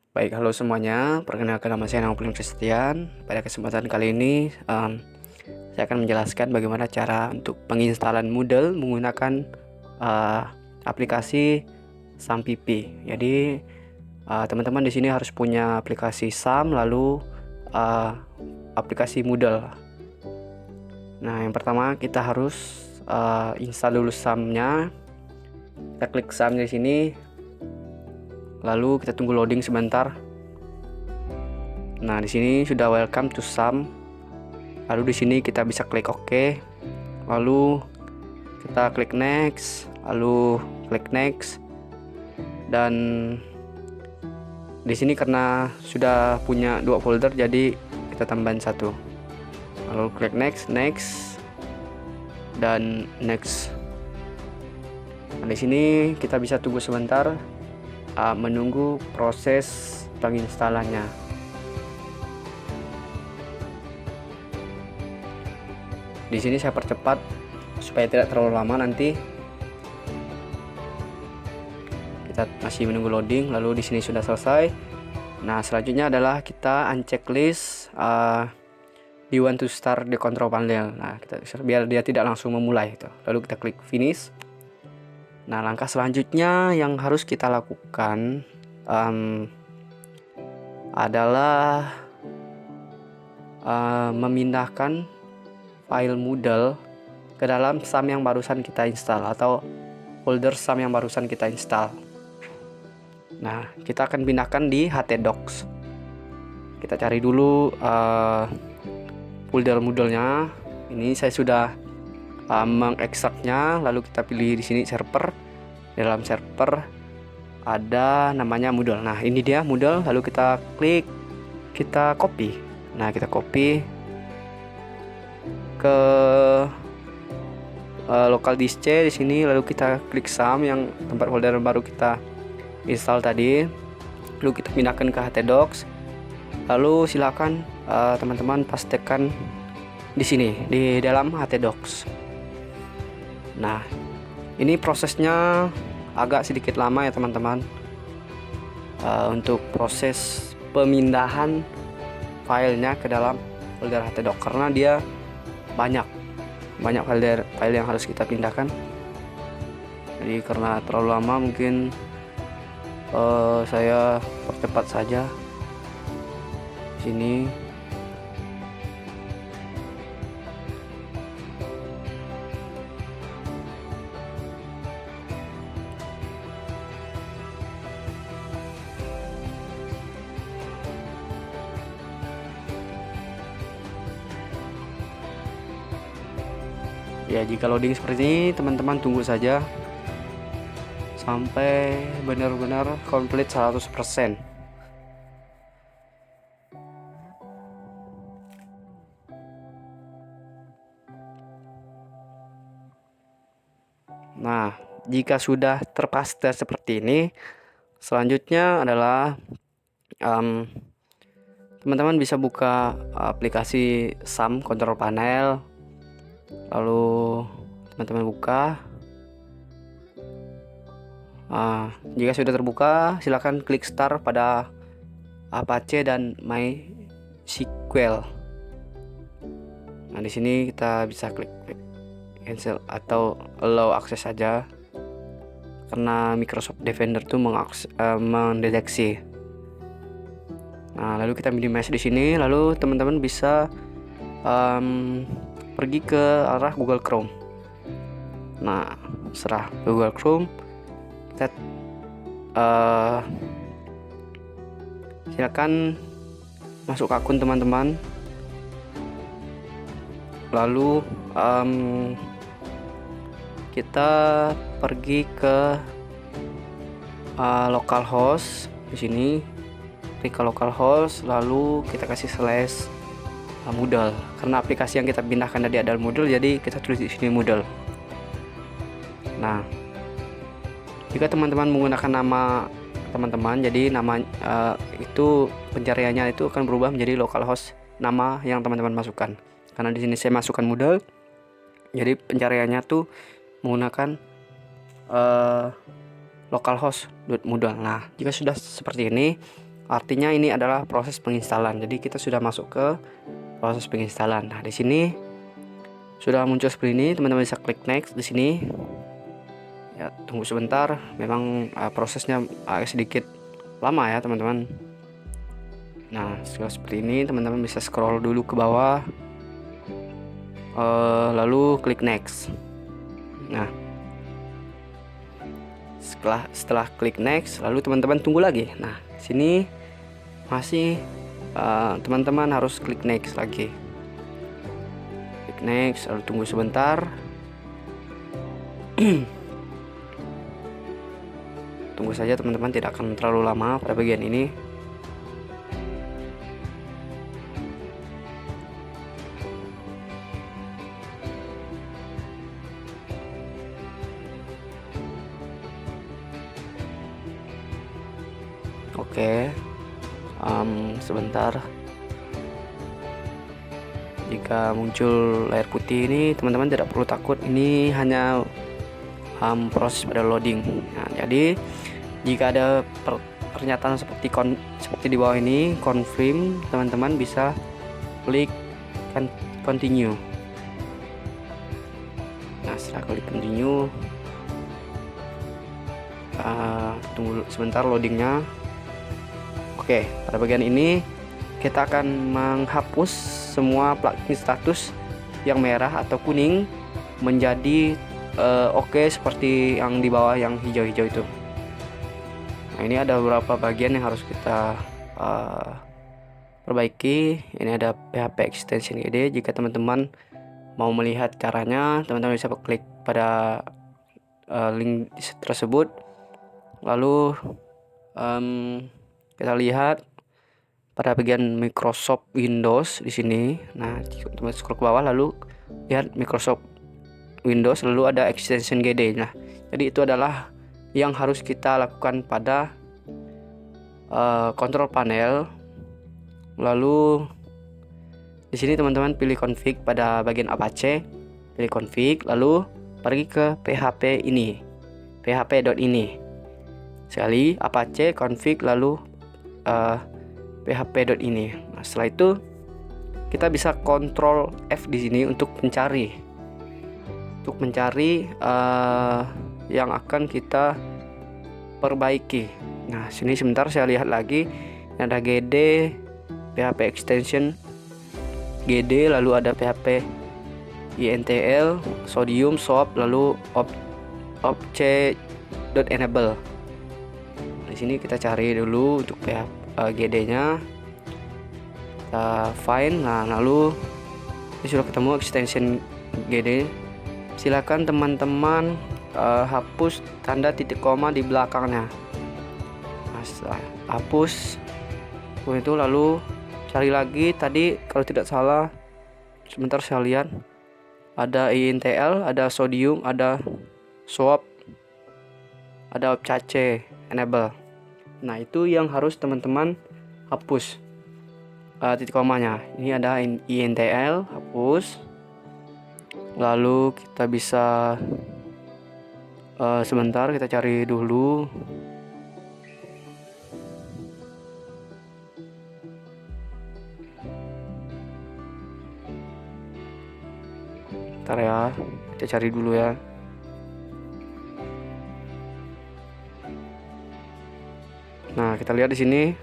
Baik, halo semuanya. Perkenalkan, nama saya Nopelin Christian. Pada kesempatan kali ini, saya akan menjelaskan bagaimana cara untuk penginstalan Moodle menggunakan aplikasi SAMPP. Jadi, teman-teman di sini harus punya aplikasi SAM, lalu aplikasi Moodle. Nah, yang pertama kita harus install dulu SAM-nya. Kita klik SAM di sini. Lalu kita tunggu loading sebentar. Nah, di sini sudah welcome to SAM. Lalu di sini kita bisa klik OK. Lalu kita klik next, lalu klik next. Dan di sini karena sudah punya 2 folder, jadi kita tambahin 1. Lalu klik next, dan next. Nah, di sini kita bisa tunggu sebentar menunggu proses penginstalannya. Di sini saya percepat supaya tidak terlalu lama nanti. Kita masih menunggu loading, lalu di sini sudah selesai. Nah, selanjutnya adalah kita uncheck list you want to start the control panel. Nah, biar dia tidak langsung memulai itu. Lalu kita klik finish. Nah, langkah selanjutnya yang harus kita lakukan adalah memindahkan file Moodle ke dalam SAM yang barusan kita install atau folder SAM yang barusan kita install. Nah, kita akan pindahkan di htdocs. Kita cari dulu folder Moodle-nya. Ini saya sudah mengekstraknya, lalu kita pilih di sini server. Di dalam server ada namanya Moodle. Nah, ini dia Moodle, lalu kita klik, kita copy. Nah, kita copy ke local disk C di sini, lalu kita klik SAM yang tempat folder baru kita install tadi. Lalu kita pindahkan ke htdocs. Lalu silakan teman-teman pastekan di sini di dalam htdocs. Nah, ini prosesnya agak sedikit lama ya teman-teman, untuk proses pemindahan filenya ke dalam folder htdocs, karena dia banyak file yang harus kita pindahkan. Jadi karena terlalu lama mungkin saya percepat saja di sini. Ya, jika loading seperti ini, teman-teman tunggu saja sampai benar-benar komplit 100%. Nah, jika sudah terpaste seperti ini, selanjutnya adalah teman-teman bisa buka aplikasi SAM control panel. Lalu teman-teman buka. Jika sudah terbuka, silakan klik start pada Apache dan MySQL. Nah, di sini kita bisa klik cancel atau allow akses saja, karena Microsoft Defender itu mendeteksi. Nah, lalu kita minimize di sini, lalu teman-teman bisa pergi ke arah Google Chrome. Nah, serah Google Chrome, kita silakan masuk ke akun teman-teman. Lalu kita pergi ke localhost di sini. Klik ke localhost, lalu kita kasih slash Moodle, karena aplikasi yang kita pindahkan tadi adalah Moodle, jadi kita tulis di sini Moodle. Nah, jika teman-teman menggunakan nama teman-teman, jadi nama itu pencariannya itu akan berubah menjadi localhost nama yang teman-teman masukkan. Karena di sini saya masukkan Moodle, jadi pencariannya tuh menggunakan localhost.moodle. Nah, jika sudah seperti ini, artinya ini adalah proses penginstalan. Jadi kita sudah masuk ke proses penginstalan. Nah, di sini sudah muncul seperti ini, teman-teman bisa klik next di sini. Ya, tunggu sebentar, memang prosesnya agak sedikit lama ya, teman-teman. Nah, setelah seperti ini, teman-teman bisa scroll dulu ke bawah, lalu klik next. Nah, setelah klik next, lalu teman-teman tunggu lagi. Nah, sini masih teman-teman harus klik next lagi. Klik next, lalu tunggu sebentar. Tunggu saja teman-teman, tidak akan terlalu lama pada bagian ini. Oke, sebentar. Jika muncul layar putih ini, teman-teman tidak perlu takut, ini hanya proses pada loading. Nah, jadi jika ada pernyataan seperti di bawah ini, confirm, teman-teman bisa klik continue. Nah, setelah klik continue, tunggu sebentar loadingnya. Oke, pada bagian ini kita akan menghapus semua plugin status yang merah atau kuning menjadi oke seperti yang di bawah yang hijau-hijau itu. Nah, ini ada beberapa bagian yang harus kita perbaiki. Ini ada PHP extension GD. Jika teman-teman mau melihat caranya, teman-teman bisa klik pada link tersebut. Lalu kita lihat pada bagian Microsoft Windows di sini. Nah, teman-teman scroll ke bawah lalu lihat Microsoft Windows, lalu ada extension GD. Nah, jadi itu adalah yang harus kita lakukan pada control panel. Lalu di sini teman-teman pilih config pada bagian Apache, pilih config, lalu pergi ke PHP ini, php.ini. Sekali Apache config, lalu php.ini. Nah, setelah itu kita bisa kontrol F di sini untuk mencari yang akan kita perbaiki. Nah, sini sebentar saya lihat lagi. Ada GD, PHP extension GD, lalu ada PHP INTL, sodium, SOAP, lalu object.enable. Di sini kita cari dulu untuk GD-nya. Kita find. Nah, lalu ini sudah ketemu extension GD. Silakan teman-teman hapus tanda titik koma di belakangnya. Nah, setelah hapus itu, lalu cari lagi. Tadi kalau tidak salah, sebentar saya lihat, ada INTL, ada sodium, ada SOAP, ada object enable. Nah, itu yang harus teman-teman hapus titik komanya. Ini ada INTL, hapus. Lalu kita bisa sebentar kita cari dulu. Bentar ya, kita cari dulu ya. Nah, kita lihat di sini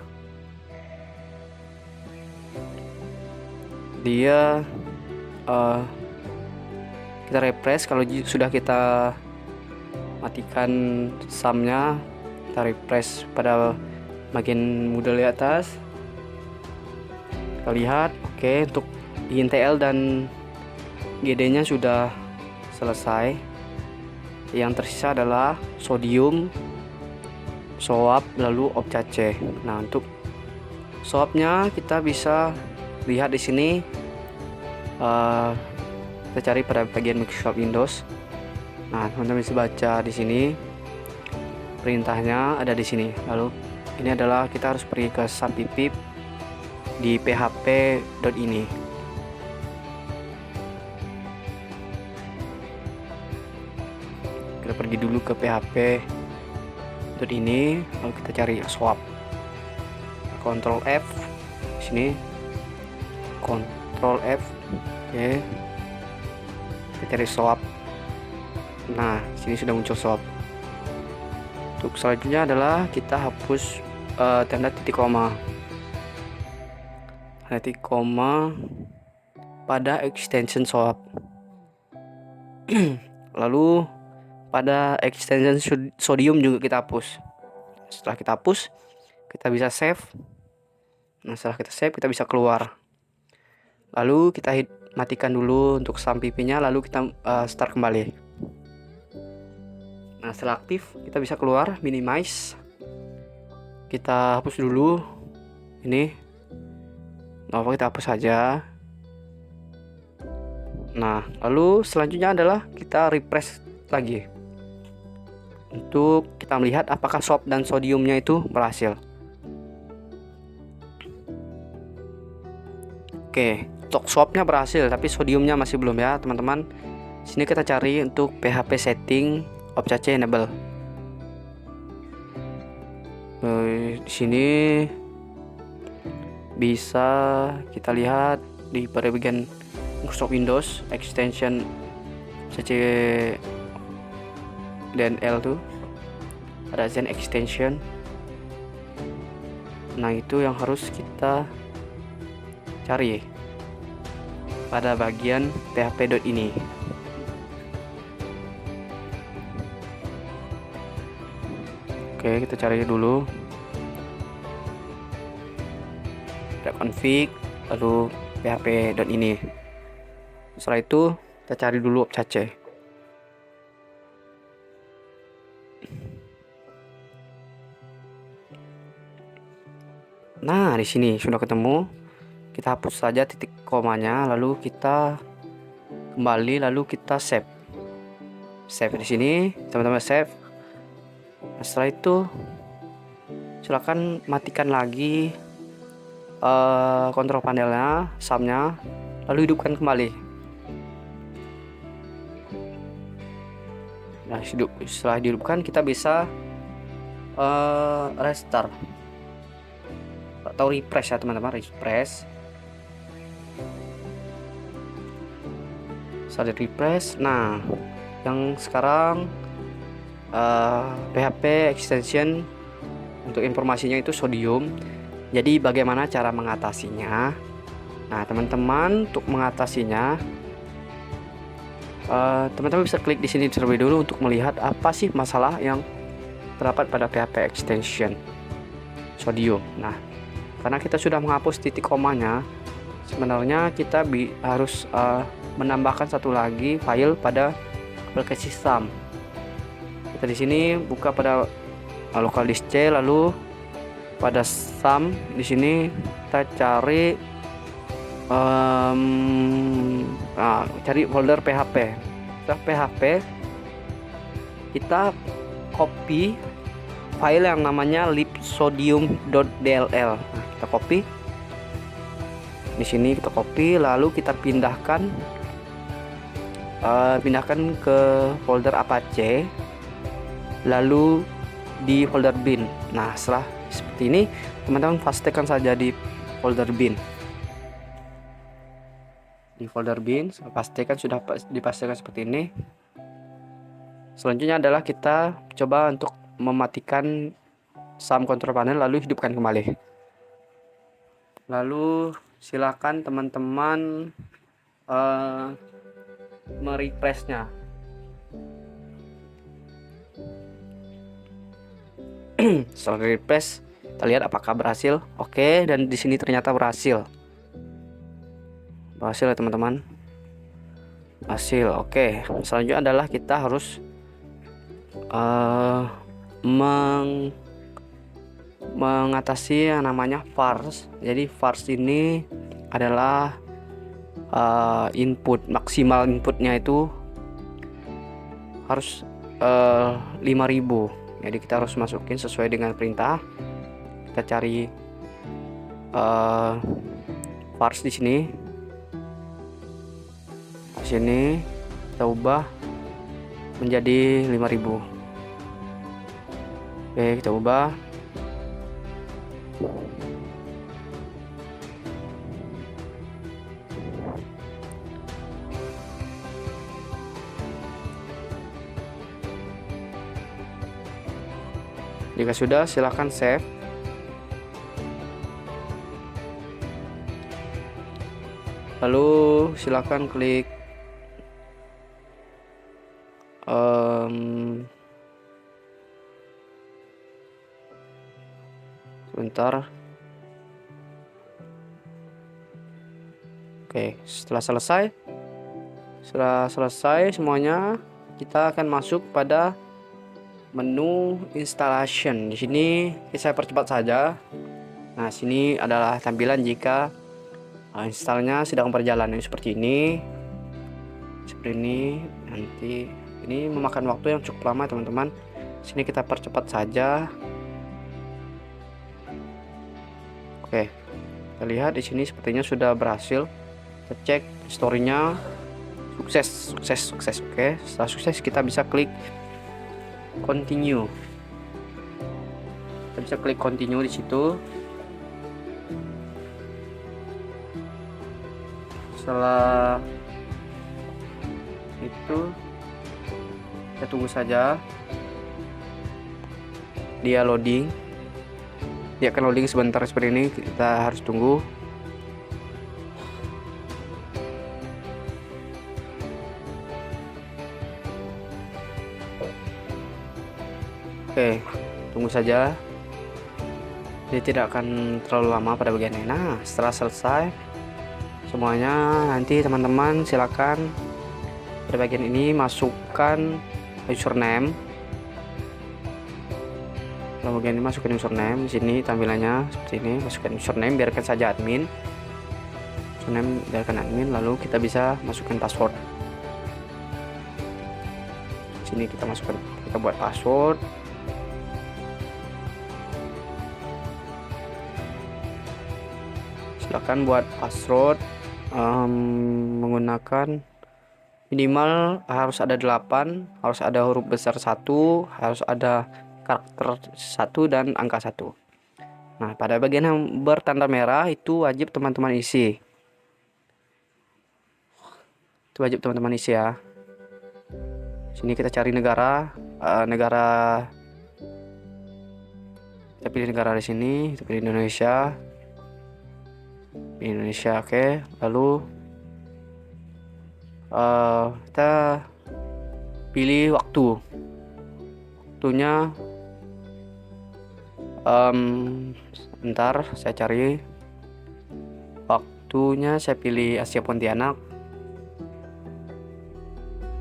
dia kita refresh. Kalau sudah kita matikan sumnya, kita refresh pada bagian model di atas. Kita lihat, oke, untuk INTL dan GD nya sudah selesai. Yang tersisa adalah sodium, SOAP, lalu object. Nah, untuk SOAP-nya kita bisa lihat di sini. Kita cari pada bagian Microsoft Windows. Nah, teman-teman bisa baca di sini perintahnya ada di sini. Lalu ini adalah kita harus pergi ke subpip di php.ini. Kita pergi dulu ke php.ini, lalu kita cari SOAP. Ctrl F sini, Ctrl F. Oke, kita cari swap. Nah, sini sudah muncul swap. Untuk selanjutnya adalah kita hapus tanda titik koma. Titik koma pada extension swap. Lalu pada extension sodium juga kita hapus. Setelah kita hapus, kita bisa save. Nah, setelah kita save, kita bisa keluar. Lalu kita matikan dulu untuk SAM PP-nya, lalu kita start kembali. Nah, setelah aktif, kita bisa keluar, minimize. Kita hapus dulu ini. Nah, kita hapus saja. Nah, lalu selanjutnya adalah kita refresh lagi untuk kita melihat apakah swap dan sodiumnya itu berhasil. Oke, untuk swapnya berhasil, tapi sodiumnya masih belum ya, teman-teman. Sini kita cari untuk PHP setting OpCC enable. Di sini bisa kita lihat di pada bagian Microsoft Windows extension CC dan L tuh ada Zen extension. Nah, itu yang harus kita cari pada bagian php.ini. Oke, kita cari dulu. Ada config, lalu php.ini. Setelah itu kita cari dulu OpCC. Nah, di sini sudah ketemu. Kita hapus saja titik komanya, lalu kita kembali, lalu kita save. Save di sini, teman-teman, save. Nah, setelah itu silakan matikan lagi kontrol panelnya, SAM-nya, lalu hidupkan kembali. Nah, setelah dihidupkan kita bisa restart atau refresh ya, teman-teman, refresh. Setelah refresh, nah yang sekarang PHP extension untuk informasinya itu sodium. Jadi bagaimana cara mengatasinya? Nah, teman-teman, untuk mengatasinya teman-teman bisa klik di sini terlebih dulu untuk melihat apa sih masalah yang terdapat pada PHP extension sodium. Nah, karena kita sudah menghapus titik komanya, sebenarnya kita harus menambahkan satu lagi file pada aplikasi SAM. Kita di sini buka pada local disk C, lalu pada SAM di sini kita cari cari folder PHP. Setelah PHP kita copy file yang namanya libsodium.dll. Nah, kita copy. Di sini kita copy, lalu kita pindahkan ke folder Apache, lalu di folder bin. Nah, setelah seperti ini, teman-teman pastikan saja di folder bin. Di folder bin, pastikan sudah dipastikan seperti ini. Selanjutnya adalah kita coba untuk mematikan SAM control panel, lalu hidupkan kembali. Lalu silakan teman-teman merefreshnya. Setelah refresh, kita lihat apakah berhasil. Oke, dan di sini ternyata berhasil. Berhasil ya, teman-teman. Hasil. Oke. Selanjutnya adalah kita harus mengatasi yang namanya vars. Jadi vars ini adalah input maksimal inputnya itu harus 5000. Jadi kita harus masukin sesuai dengan perintah. Kita cari vars di sini. Di sini kita ubah menjadi 5000. Oke, kita ubah. Jika sudah, silahkan save. Lalu silahkan klik sebentar. Oke, setelah selesai semuanya, kita akan masuk pada menu installation. Di sini saya percepat saja. Nah, sini adalah tampilan jika installnya sedang berjalan. Ini seperti ini. Seperti ini. Nanti ini memakan waktu yang cukup lama, teman-teman. Sini kita percepat saja. Oke. Kita lihat di sini sepertinya sudah berhasil. Kita cek historinya. Sukses. Oke. Setelah sukses kita bisa klik continue. Kita bisa klik continue di situ. Setelah itu kita tunggu saja dia loading. Dia akan loading sebentar seperti ini, kita harus tunggu. Oke, tunggu saja. Dia tidak akan terlalu lama pada bagian ini. Nah, setelah selesai semuanya, nanti teman-teman silakan pada bagian ini masukkan username. Pada bagian ini masukkan username. Di sini tampilannya seperti ini. Masukkan username, biarkan saja admin. Username biarkan admin. Lalu kita bisa masukkan password. Di sini kita buat password. Silakan buat password menggunakan minimal harus ada 8, harus ada huruf besar 1, harus ada karakter 1 dan angka 1. Nah, pada bagian yang bertanda merah itu wajib teman-teman isi. Itu wajib teman-teman isi ya. Sini kita cari negara, kita pilih negara di sini, kita pilih Indonesia. Oke. Lalu kita pilih waktunya. Sebentar, saya cari waktunya. Saya pilih Asia Pontianak.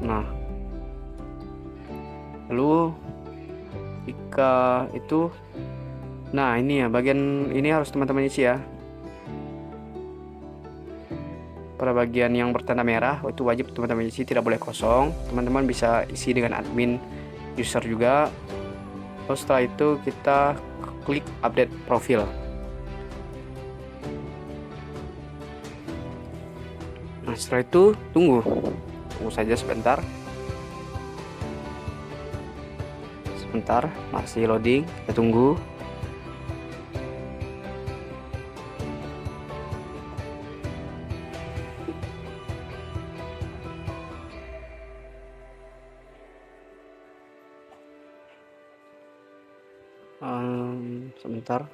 Nah, lalu jika itu, nah ini ya, bagian ini harus teman-teman isi ya. Pada bagian yang bertanda merah itu wajib teman-teman isi, tidak boleh kosong. Teman-teman bisa isi dengan admin user juga. Lalu setelah itu kita klik update profil. Nah, setelah itu tunggu saja sebentar, masih loading, kita tunggu. Sebentar.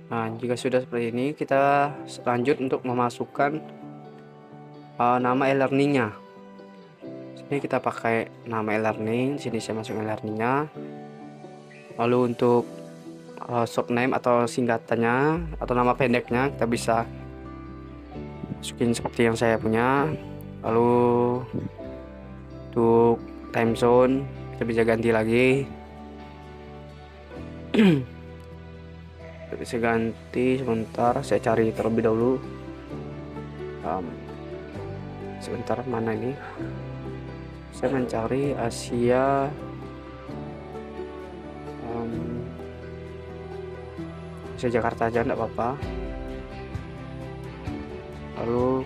Nah, jika sudah seperti ini, kita lanjut untuk memasukkan nama e-learningnya. Sini kita pakai nama e-learning. Sini saya masuk e-learningnya. Lalu untuk short name atau singkatannya atau nama pendeknya kita bisa masukin seperti yang saya punya. Lalu untuk time zone kita bisa ganti lagi. Kita bisa ganti sebentar, saya cari terlebih dahulu. Sebentar, mana ini? Saya mencari Asia. Bisa Jakarta aja, enggak apa-apa. Lalu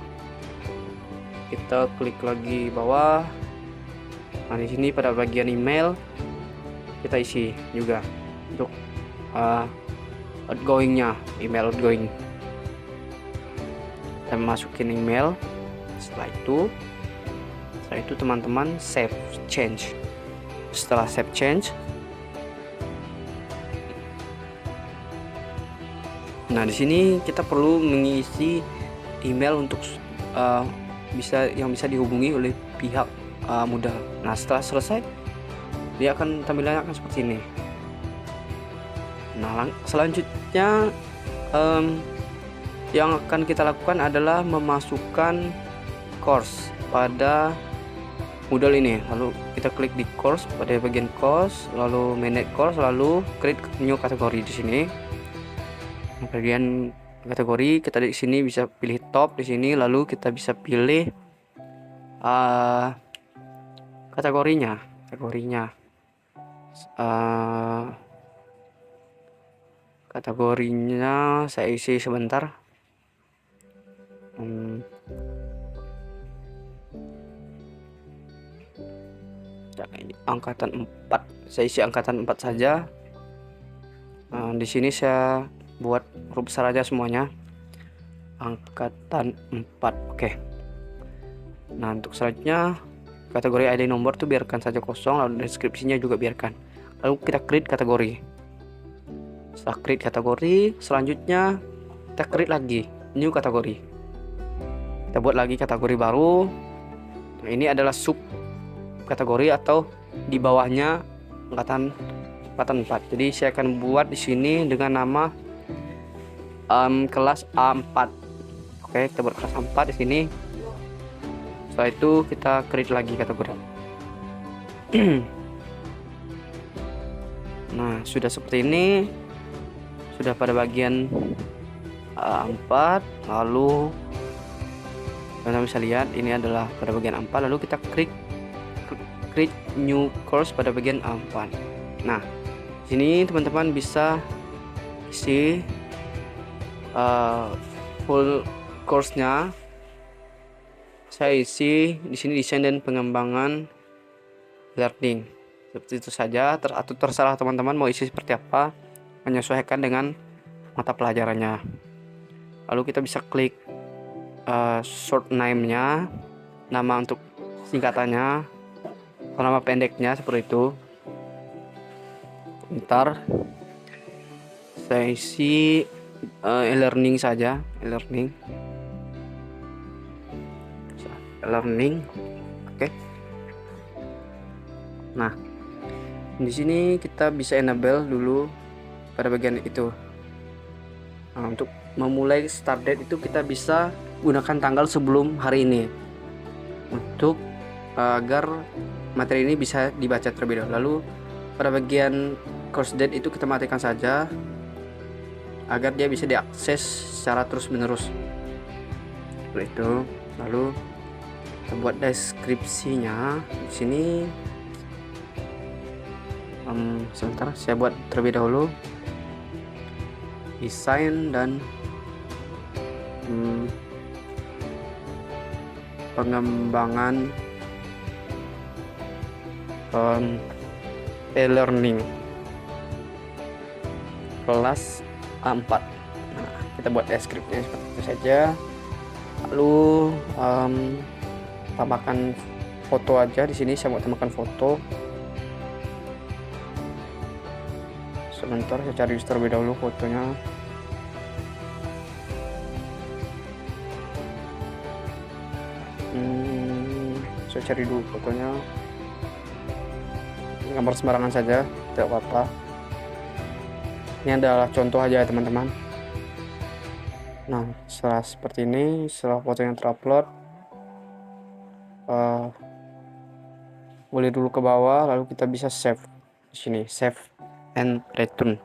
kita klik lagi bawah. Nah, di sini pada bagian email kita isi juga untuk outgoingnya, email outgoing. Kita masukin email. Setelah itu Setelah itu teman-teman save change. Setelah save change, nah di sini kita perlu mengisi email untuk yang bisa dihubungi oleh pihak modal. Nah setelah selesai, dia akan tampilannya akan seperti ini. Nah selanjutnya yang akan kita lakukan adalah memasukkan course pada modal ini. Lalu kita klik di course pada bagian course, lalu manage course, lalu create new kategori di sini. Bagian kategori kita di sini bisa pilih top di sini, lalu kita bisa pilih kategorinya saya isi sebentar. Angkatan 4, saya isi angkatan 4 saja. Di sini saya buat huruf besar aja semuanya, angkatan 4. Oke. Nah untuk selanjutnya kategori ID nomor tuh biarkan saja kosong, lalu deskripsinya juga biarkan. Lalu kita create kategori. Setelah create kategori, selanjutnya kita create lagi new kategori. Kita buat lagi kategori baru. Nah, ini adalah sub kategori atau di bawahnya angkatan 4. Jadi saya akan buat di sini dengan nama kelas A4. Oke, kita buat kelas A4 di sini. Setelah itu kita create lagi kategori. Nah, sudah seperti ini. Sudah pada bagian A4, lalu teman-teman bisa lihat ini adalah pada bagian A4, lalu kita create new course pada bagian A4. Nah, sini teman-teman bisa isi full course-nya. Saya isi di sini desain dan pengembangan learning. Seperti itu saja, atau terserah teman-teman mau isi seperti apa, menyesuaikan dengan mata pelajarannya. Lalu kita bisa klik short name-nya, nama untuk singkatannya, atau nama pendeknya seperti itu. Ntar saya isi e-learning saja, e-learning. Oke. Nah, di sini kita bisa enable dulu pada bagian itu. Nah, untuk memulai start date itu kita bisa gunakan tanggal sebelum hari ini untuk agar materi ini bisa dibaca terlebih dahulu. Lalu pada bagian course date itu kita matikan saja agar dia bisa diakses secara terus menerus seperti itu. Lalu kita buat deskripsinya di sini. Sebentar, saya buat terlebih dahulu desain dan pengembangan e-learning kelas A4. Nah, kita buat deskripsinya seperti itu saja. Lalu tambahkan foto aja di sini. Saya mau tambahkan foto. Sebentar, saya cari terlebih dahulu fotonya. Saya cari dulu fotonya. Gambar sembarangan saja, tidak apa-apa. Ini adalah contoh aja ya teman-teman. Nah, setelah seperti ini, setelah foto yang terupload, boleh dulu ke bawah, lalu kita bisa save di sini, save and return.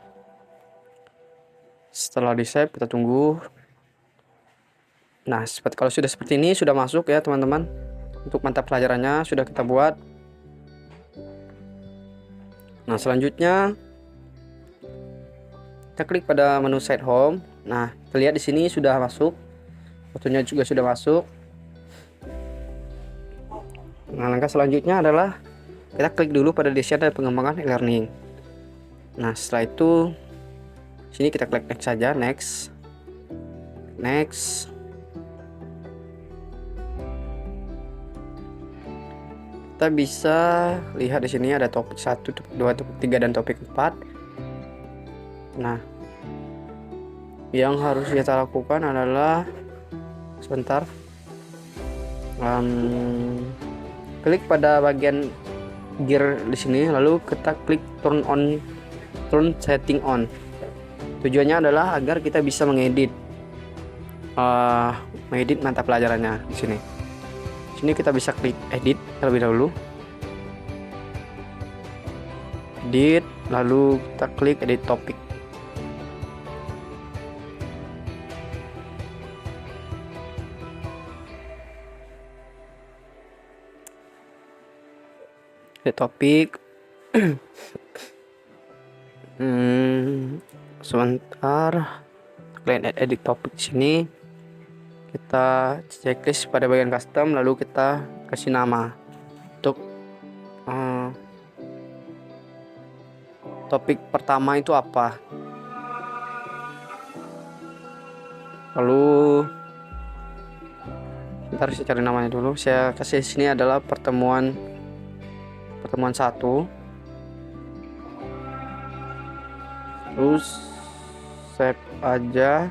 Setelah di save, kita tunggu. Nah, kalau sudah seperti ini, sudah masuk ya teman-teman. Untuk mata pelajarannya sudah kita buat. Nah, selanjutnya kita klik pada menu site home. Nah, kita lihat di sini sudah masuk, fotonya juga sudah masuk. Nah, langkah selanjutnya adalah kita klik dulu pada desain dan pengembangan e-learning. Nah, setelah itu sini kita klik next saja, next. kita bisa lihat di sini ada topik 1, topik 2, topik 3 dan topik 4. Nah, yang harus kita lakukan adalah sebentar, klik pada bagian gear di sini, lalu kita klik turn setting on. Tujuannya adalah agar kita bisa mengedit mata pelajarannya di sini. Di sini kita bisa klik edit terlebih dahulu. Edit, lalu kita klik edit topik. Edit topik. Sebentar, kalian edit topik sini, kita checklist pada bagian custom, lalu kita kasih nama untuk topik pertama itu apa. Lalu ntar saya cari namanya dulu. Saya kasih sini adalah pertemuan 1. Terus save aja,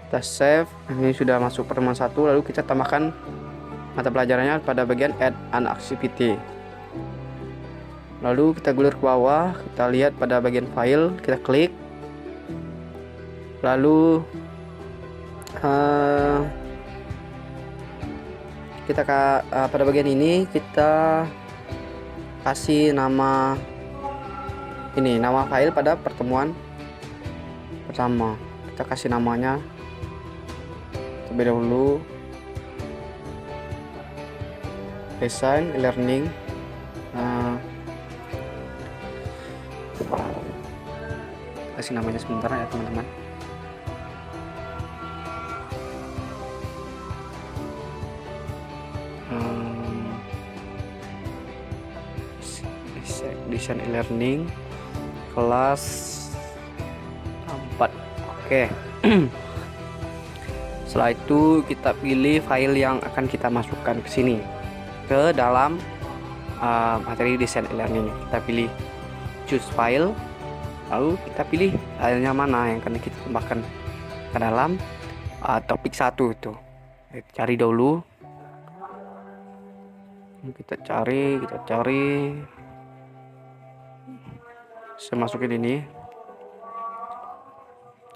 kita save. Ini sudah masuk pertemuan 1. Lalu kita tambahkan mata pelajarannya pada bagian add an activity. Lalu kita gulir ke bawah, kita lihat pada bagian file, kita klik. Lalu kita pada bagian ini kita kasih nama file pada pertemuan pertama. Kita kasih namanya terlebih dahulu, design learning. Kasih namanya sebentar ya teman-teman. Design e-learning kelas 4. Oke. Setelah itu kita pilih file yang akan kita masukkan ke sini, ke dalam materi desain e-learning. Kita pilih choose file, lalu kita pilih filenya mana yang akan kita tambahkan ke dalam topik 1 itu. Cari dulu, kita cari. Saya masukin ini,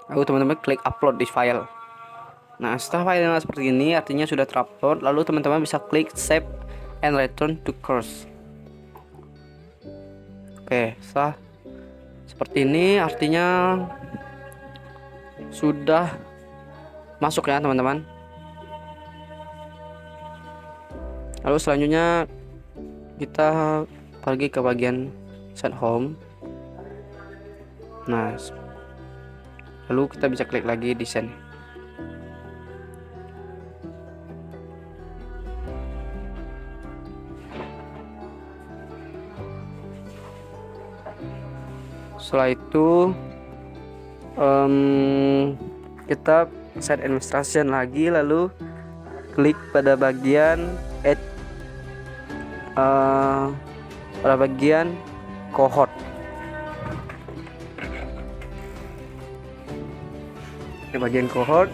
lalu teman-teman klik upload di file. Nah, setelah filenya seperti ini artinya sudah terupload. Lalu teman-teman bisa klik save and return to course. Oke, setelah seperti ini artinya sudah masuk ya teman-teman. Lalu selanjutnya kita pergi ke bagian send home. Nah, lalu kita bisa klik lagi di send. Setelah itu kita set administration lagi, lalu klik pada bagian add pada bagian cohort. Di bagian cohort,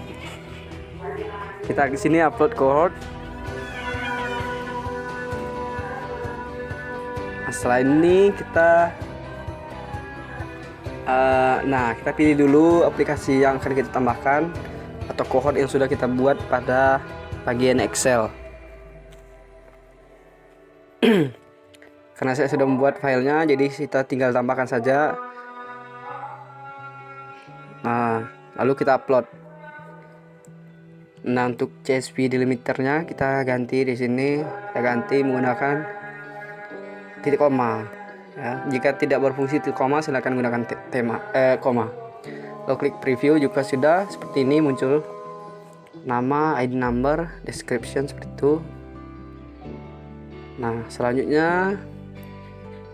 kita ke sini upload cohort. Nah, setelah ini kita kita pilih dulu aplikasi yang akan kita tambahkan atau cohort yang sudah kita buat pada bagian Excel. Karena saya sudah membuat filenya, jadi kita tinggal tambahkan saja. Nah, lalu kita upload. Nah, untuk CSV delimiternya kita ganti di sini. Kita ganti menggunakan titik koma. Ya, jika tidak berfungsi titik koma, silakan gunakan koma. Lalu klik preview juga sudah seperti ini, muncul nama, ID number, description seperti itu. Nah, selanjutnya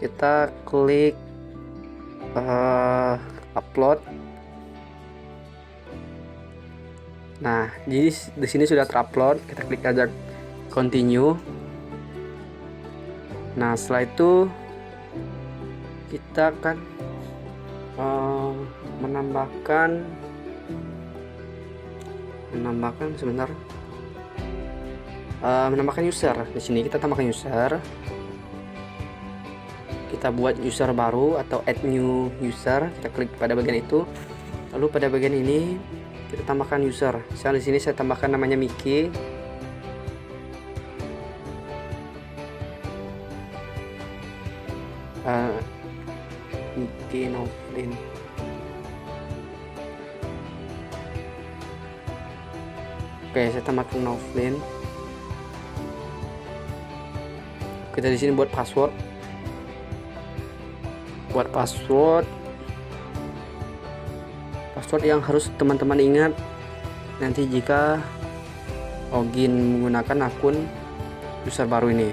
kita klik upload. Nah, jadi di sini sudah terupload. Kita klik aja continue. Nah, setelah itu kita akan menambahkan sebentar, menambahkan user. Di sini kita tambahkan user, kita buat user baru atau add new user. Kita klik pada bagian itu, lalu pada bagian ini kita tambahkan user. Misalnya di sini saya tambahkan namanya Mickey. Mickey Novlin. Oke, saya tambahkan Novlin. Kita di sini buat password. Password yang harus teman-teman ingat nanti jika login menggunakan akun user baru ini.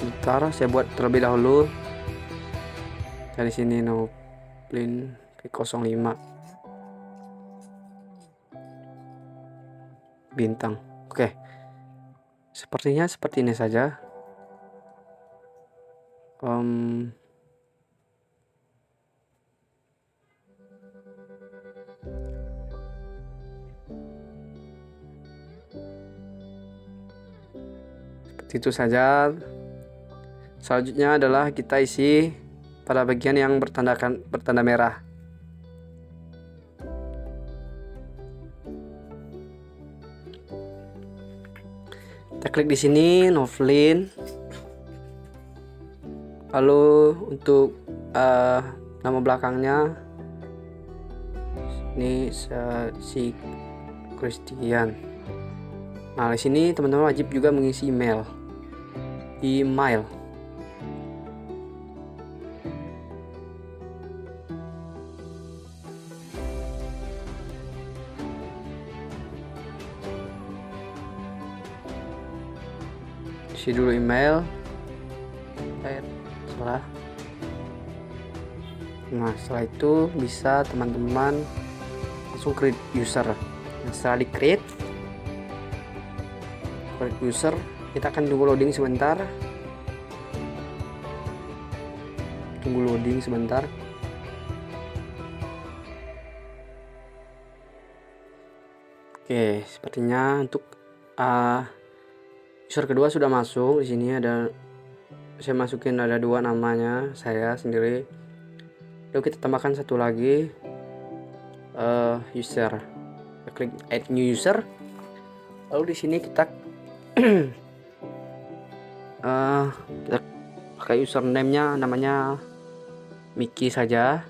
Bentar, saya buat terlebih dahulu. Dari sini Novlin P05 bintang. Oke, sepertinya seperti ini saja. Seperti itu saja. Selanjutnya adalah kita isi pada bagian yang bertanda merah. Kita klik di sini Novlin. Lalu untuk nama belakangnya ini si Christian. Nah, di sini teman-teman wajib juga mengisi email. Isi dulu email. Nah, setelah itu bisa teman-teman langsung create user. Nah, setelah di create user, kita akan tunggu loading sebentar. Oke, sepertinya untuk user kedua sudah masuk. Di sini saya masukin ada 2 namanya, saya sendiri. Lalu kita tambahkan satu lagi user. Kita klik add new user. Lalu di sini kita kita pakai username-nya namanya Mickey saja.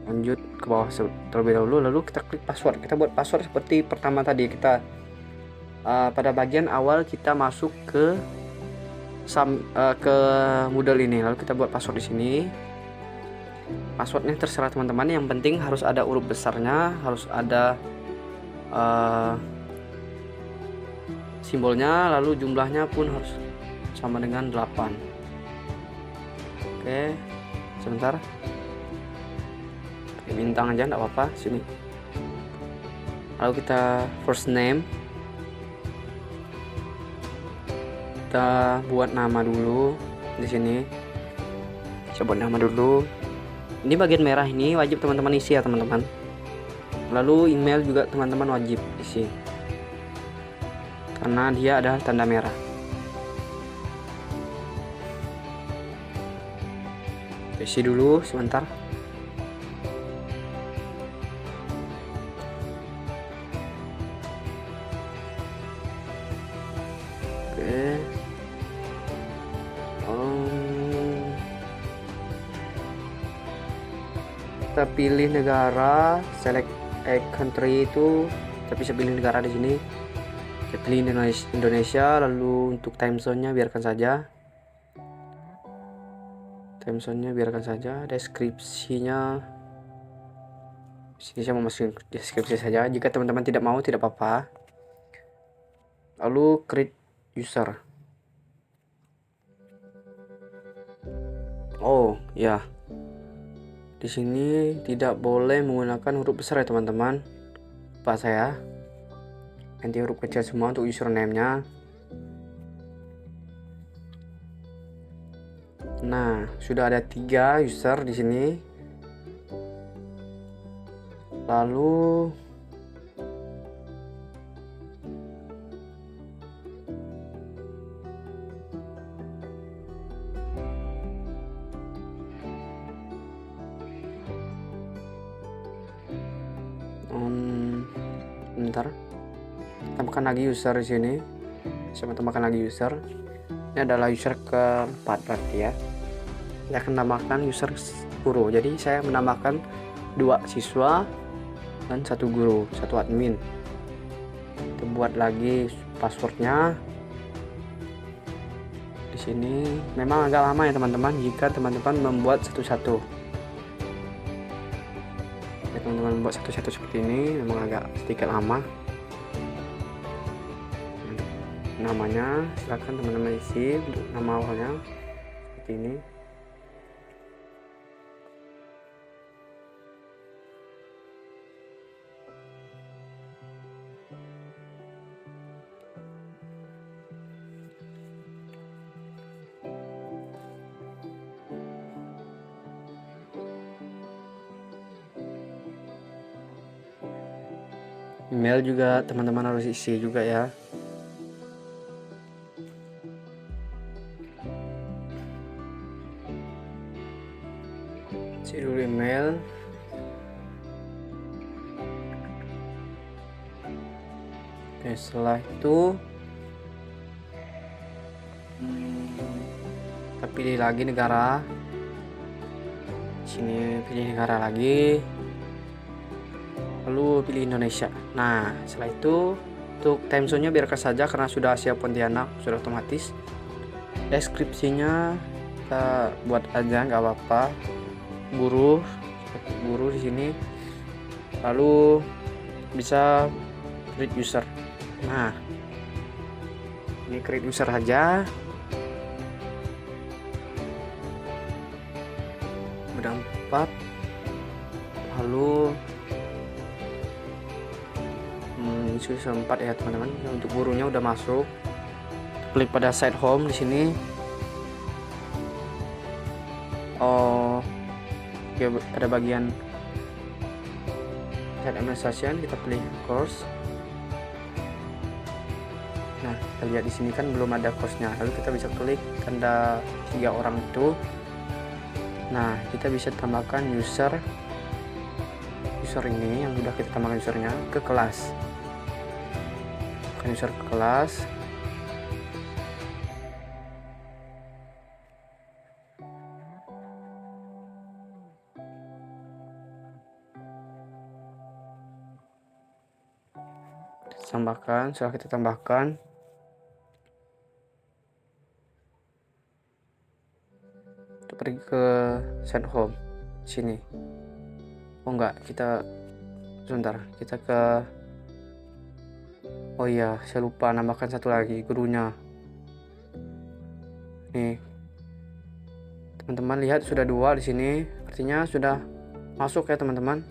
Lanjut ke bawah terlebih dahulu, lalu kita klik password. Kita buat password seperti pertama tadi. Kita pada bagian awal kita masuk ke Moodle ini, lalu kita buat password di sini. Passwordnya terserah teman-teman, yang penting harus ada huruf besarnya, harus ada simbolnya, lalu jumlahnya pun harus sama dengan 8. Oke, sebentar, bintang aja, enggak apa-apa sini. Lalu kita first name, kita buat nama dulu di sini. Saya buat nama dulu. Ini bagian merah ini wajib teman-teman isi ya teman-teman. Lalu email juga teman-teman wajib isi, karena dia ada tanda merah. Isi dulu sebentar. Oke. Kita pilih negara, select a country, itu kita bisa pilih negara di sini. Kita pilih Indonesia. Lalu untuk time zone-nya biarkan saja. Deskripsinya sini saya mau masukin deskripsi saja. Jika teman-teman tidak mau, tidak apa-apa. Lalu create user. Oh ya, di sini tidak boleh menggunakan huruf besar ya teman-teman. Lupa saya. Nanti huruf kecil semua untuk username-nya. Nah, sudah ada 3 user di sini. Lalu bentar. Tambahkan lagi user di sini. Saya tambahkan lagi user. Ini adalah user keempat berarti ya. Saya akan tambahkan user guru. Jadi saya menambahkan 2 siswa dan 1 guru, 1 admin. Kita buat lagi passwordnya. Di sini memang agak lama ya teman-teman jika teman-teman membuat satu-satu. Ya, teman-teman membuat satu-satu seperti ini memang agak sedikit lama. Namanya silakan teman-teman isi untuk nama awalnya seperti ini. Email juga teman-teman harus isi juga ya. Isi dulu email. Oke, setelah itu kita pilih lagi negara. Sini pilih negara lagi. Lalu pilih Indonesia. Nah, setelah itu untuk time zone-nya biarkan saja karena sudah Asia Pontianak, sudah otomatis. Deskripsinya kita buat aja nggak apa-apa. Guru di sini. Lalu bisa create user. Nah, ini create user aja. Udah 4. Lalu susah 4 ya teman-teman. Untuk gurunya udah masuk. Klik pada site home di sini. Oh, oke, pada bagian site administration kita pilih course. Nah, kita lihat di sini kan belum ada course-nya. Lalu kita bisa klik tanda 3 orang itu. Nah, kita bisa tambahkan user ini yang sudah kita tambahkan usernya ke kelas. User ke kelas. Tambahkan, setelah kita tambahkan, kita pergi ke send home sini. Oh enggak, kita sebentar, kita ke oh iya, saya lupa nambahkan satu lagi gurunya. Nih, teman-teman lihat sudah 2 di sini, artinya sudah masuk ya teman-teman.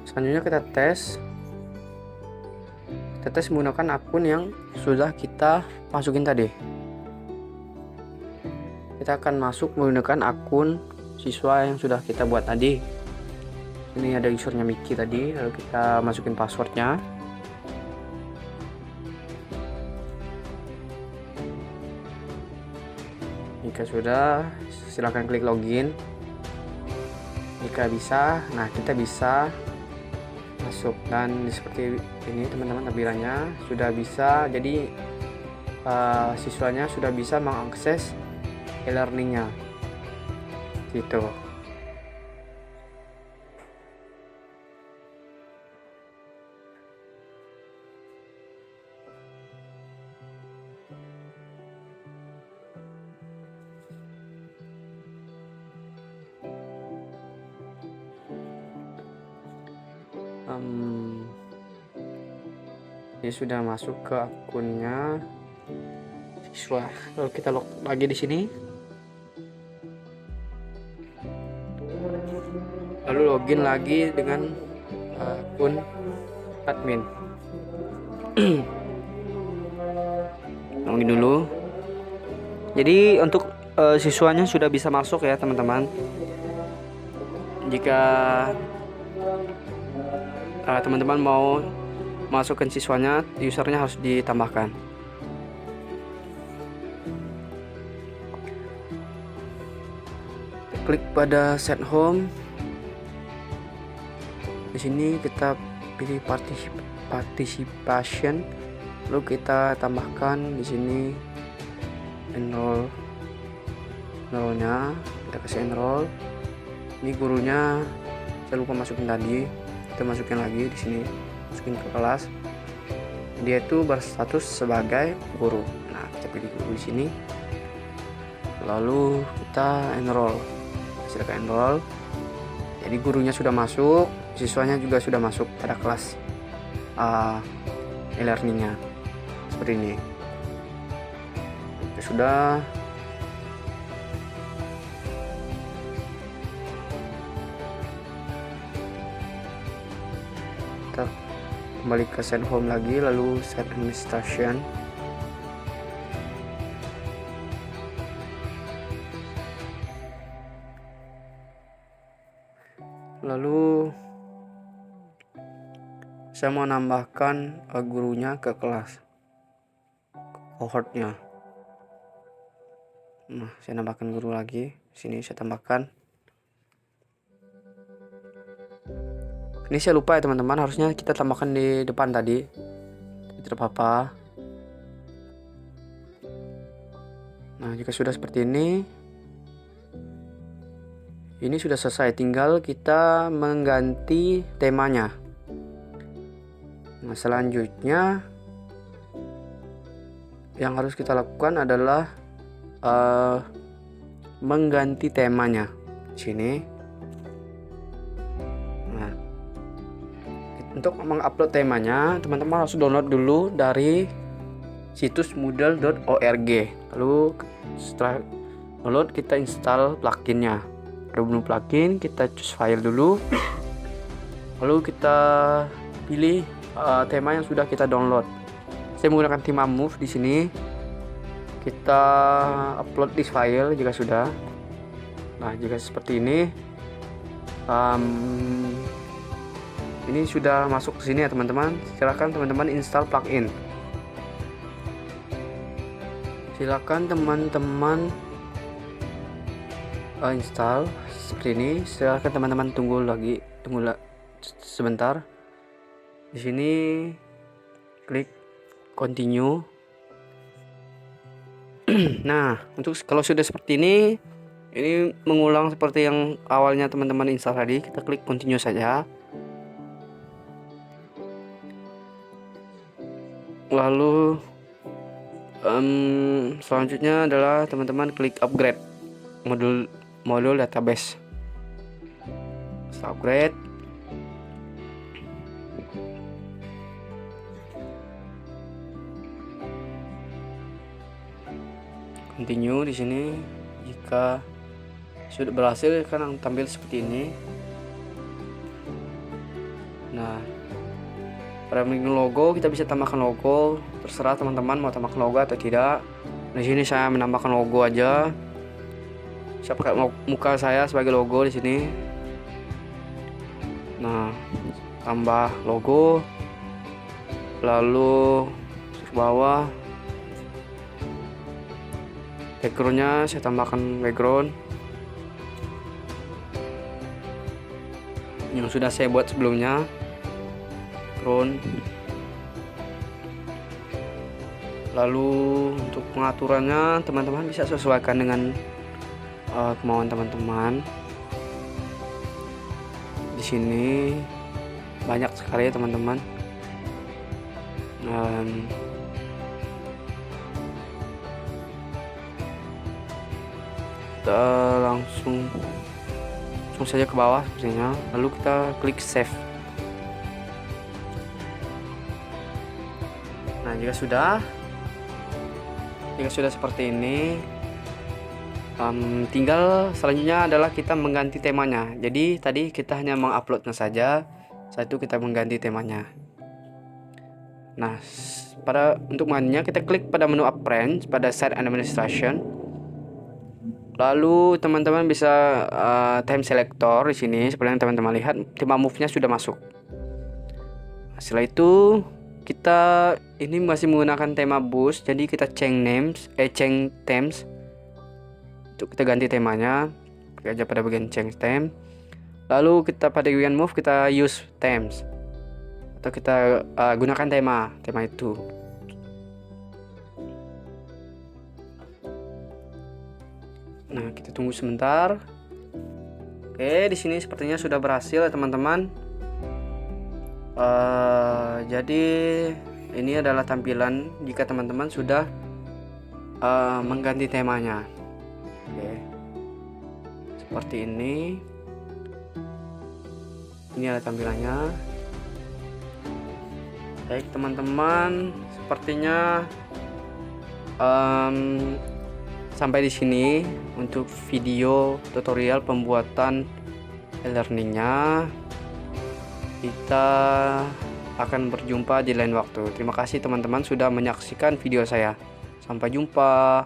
Selanjutnya kita tes menggunakan akun yang sudah kita masukin tadi. Kita akan masuk menggunakan akun siswa yang sudah kita buat tadi. Ini ada usernya Miki tadi, lalu kita masukin passwordnya. Jika sudah, silakan klik login. Jika bisa, nah kita bisa masuk, dan seperti ini teman-teman tampilannya sudah bisa. Jadi siswanya sudah bisa mengakses e-learningnya gitu. Ini sudah masuk ke akunnya siswa. Lalu kita log lagi di sini. Lalu login lagi dengan akun admin. Login dulu. Jadi untuk siswanya sudah bisa masuk ya teman-teman. Jika teman-teman mau masukkan siswanya, usernya harus ditambahkan. Klik pada set home. Di sini kita pilih participation, lalu kita tambahkan di sini enrollnya, kita kasih enroll. Ini gurunya saya lupa masukin tadi, kita masukin lagi di sini, masukin ke kelas. Dia itu berstatus sebagai guru. Nah, kita pilih guru di sini, lalu kita enroll. Silakan enroll. Jadi gurunya sudah masuk, siswanya juga sudah masuk pada kelas e-learningnya seperti ini. Oke, sudah. Kita kembali ke set home lagi, lalu set administration. Lalu saya mau nambahkan gurunya ke kelas cohortnya. Nah, saya nambahkan guru lagi. Sini saya tambahkan. Ini saya lupa ya teman-teman, harusnya kita tambahkan di depan tadi. Tidak apa-apa. Nah, jika sudah seperti ini sudah selesai, tinggal kita mengganti temanya. Nah, selanjutnya yang harus kita lakukan adalah mengganti temanya. Sini. Nah, untuk mengupload temanya, teman-teman harus download dulu dari situs moodle.org. Lalu setelah download, kita install pluginnya. Ada menu plugin, kita choose file dulu, lalu kita pilih tema yang sudah kita download. Saya menggunakan tema Move di sini. Kita upload this file jika sudah. Nah, jika seperti ini, ini sudah masuk ke sini ya teman-teman. Silakan teman-teman install plugin. Silakan teman-teman install seperti ini. Silakan teman-teman tunggu sebentar. Di sini klik continue. Nah, untuk kalau sudah seperti ini mengulang seperti yang awalnya teman-teman install tadi. Kita klik continue saja. Lalu selanjutnya adalah teman-teman klik upgrade modul database. Upgrade. Continue di sini. Jika sudah berhasil, kan tampil seperti ini. Nah, pada menu logo kita bisa tambahkan logo. Terserah teman-teman mau tambahkan logo atau tidak. Di sini saya menambahkan logo aja. Saya pakai muka saya sebagai logo di sini. Nah, tambah logo. Lalu ke bawah backgroundnya saya tambahkan background yang sudah saya buat sebelumnya. Background. Lalu untuk pengaturannya teman-teman bisa sesuaikan dengan kemauan teman-teman. Di sini banyak sekali ya teman-teman. Kita langsung saja ke bawah sepertinya. Lalu kita klik save. jika sudah seperti ini, tinggal selanjutnya adalah kita mengganti temanya. Jadi tadi kita hanya menguploadnya saja, setelah itu kita mengganti temanya. Nah, untuk menggantinya kita klik pada menu Appearance pada Site Administration. Lalu teman-teman bisa time selector di sini. Seperti yang teman-teman lihat, tema move-nya sudah masuk. Setelah itu kita ini masih menggunakan tema boost, jadi kita change themes. Untuk kita ganti temanya, klik aja pada bagian change theme. Lalu kita pada bagian move kita use themes, atau kita gunakan tema itu. Nah, kita tunggu sebentar. Oke, di sini sepertinya sudah berhasil ya teman-teman. Jadi ini adalah tampilan jika teman-teman sudah mengganti temanya. Oke, seperti ini. Ini adalah tampilannya. Baik teman-teman, sepertinya sampai di sini untuk video tutorial pembuatan e-learningnya. Kita akan berjumpa di lain waktu. Terima kasih teman-teman sudah menyaksikan video saya. Sampai jumpa.